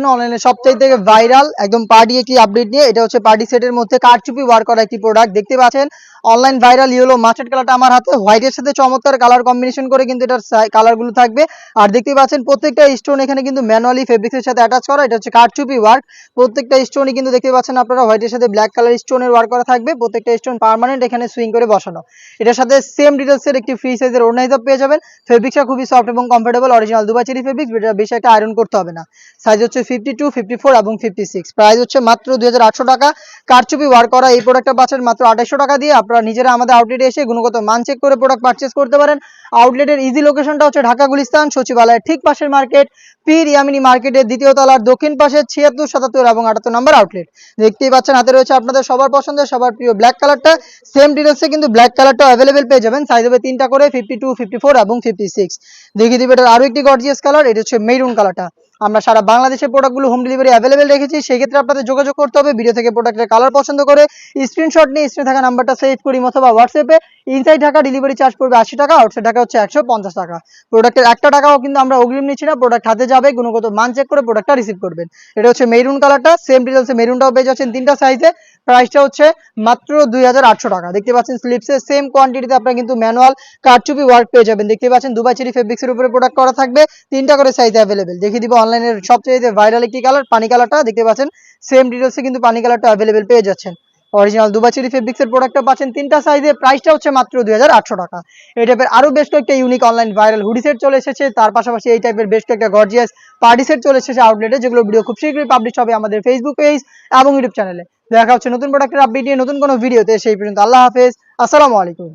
অনলাইনে সবচাইতে ভাইরাল একদম পার্টি একটি আপডেট নিয়ে। এটা হচ্ছে পার্টি সেটের মধ্যে কারচুপি ওয়ার করা একটি প্রোডাক্ট দেখতে পাচ্ছেন। অনলাইন ভাইরাল ইয়েলো মাস্টার্ড কালারটা আমার হাতে, হোয়াইটের সাথে চমৎকার কালার কম্বিনেশন করে কিন্তু এটার কালারগুলো থাকবে। আর দেখতে পাচ্ছেন প্রত্যেকটা স্টোন এখানে কিন্তু ম্যানুয়ালি ফেব্রিক্সের সাথে অ্যাটাচ করা। এটা হচ্ছে কারচুপি ওয়ার্ক। প্রত্যেকটা স্টোনই কিন্তু দেখতে পাচ্ছেন আপনারা হোয়াইটের সাথে ব্ল্যাক কালার স্টোনের ওয়ার্ক করা থাকবে। প্রত্যেকটা স্টোন পার্মানেন্ট এখানে সুইং করে বসানো। এটার সাথে সেম ডিটেলসের একটি ফ্রি সাইজের ওড়না হিসাব পেয়ে যাবেন। ফেব্রিক্সটা খুবই সফট এবং comfortable, original Dubai cherry fabrics. এটা বেশি একটা আয়রন করতে হবে না। সাইজ হচ্ছে 52, 54 এবং 56। প্রাইস হচ্ছে মাত্র 2800 টাকা। কারচুপি ওয়ার্ক করা এই প্রোডাক্টটা পাচ্ছেন মাত্র 2800 টাকা দিয়ে। আপনারা নিজেরা আমাদের আউটলেটে এসে গুণগত মান চেক করে প্রোডাক্ট পারচেজ করতে পারেন। আউটলেটের ইজি লোকেশনটা হচ্ছে ঢাকা গুলিস্তান সচিবালয়ের ঠিক পাশের মার্কেট, পীর ইয়ামিনী মার্কেটের দ্বিতীয় তলার দক্ষিণ পাশে 76, 77 এবং 78 নম্বর আউটলেট। দেখতেই পাচ্ছেন হাতে রয়েছে আপনাদের সবার পছন্দের সবার প্রিয় ব্ল্যাক কালারটা। সেম ডিটেলসে কিন্তু ব্ল্যাক কালারটা অ্যাভেলেবেল পেয়ে যাবেন। সাইজ হবে 3টা করে, 52, 54 এবং 56। দেখিয়ে দিবে এটার আরো একটি গর্জিয়াস কালার, এটা হচ্ছে মেরুন কালারটা। আমরা সারা বাংলাদেশে প্রোডাক্টগুলো হোম ডেলিভারি অ্যাভেলেবেল রেখেছি। সেই ক্ষেত্রে আপনাদের যোগাযোগ করতে হবে ভিডিও থেকে প্রোডাক্টের কালার পছন্দ করে স্ক্রিনশট নিয়ে স্ক্রিনে থাকা নাম্বারটা সেভ করি অথবা হোয়াটসঅ্যাপে। ইনসাইড ঢাকা ডেলিভারি চার্জ পড়বে 80 টাকা, আউটসাইড ঢাকা হচ্ছে 150 টাকা। প্রোডাক্টের 1 টাকাও কিন্তু আমরা অগ্রিম নিচ্ছি না। প্রোডাক্ট হাতে যাবে, গুণগত মান চেক করে প্রোডাক্টটা রিসিভ করবেন। এটা হচ্ছে মেরুন কালারটা। সেম ডিটেলসে মেরুনটাও পেয়ে যাচ্ছেন 3টা সাইজে। প্রাইসটা হচ্ছে মাত্র 2800 টাকা। দেখতে পাচ্ছেন স্লিপসে সেম কোয়ান্টিটিতে আপনারা কিন্তু ম্যানুয়াল কারচুপি ওয়ার্ক পেয়ে যাবেন। দেখতে পাচ্ছেন দুবাই চেরি ফেব্রিক্সের উপরে প্রোডাক্ট করা থাকবে। 3টা করে সাইজ অ্যাভেলেবেল। দেখিয়ে দিব অনলাইনের সবচেয়ে ভাইরাল একটি কালার পানি কালারটা। দেখতে পাচ্ছেন সেম ডিটেলসে কিন্তু পানি কালারটা অ্যাভেলেবেল পেয়ে যাচ্ছেন। অরিজিনাল দুবাই চেরি ফেব্রিক্সের প্রোডাক্টটা পাচ্ছেন 3টা সাইজে। প্রাইসটা হচ্ছে মাত্র 2800 টাকা। এই টাইপের আরো বেশ কয়েকটা unique online viral hoodie set চলে এসেছে। তার পাশাপাশি এই টাইপের বেশ কয়েকটা গর্জিয়াস পার্টি সেট চলে এসেছে আউটলেটে, যেগুলো ভিডিও খুব শীঘ্রই পাবলিশ হবে আমাদের ফেসবুক পেজ এবং ইউটিউব চ্যানেলে। দেখা হচ্ছে নতুন প্রোডাক্টের আপডেট নিয়ে নতুন কোনো ভিডিওতে। সেই পর্যন্ত আল্লাহ হাফেজ, আসসালামু আলাইকুম।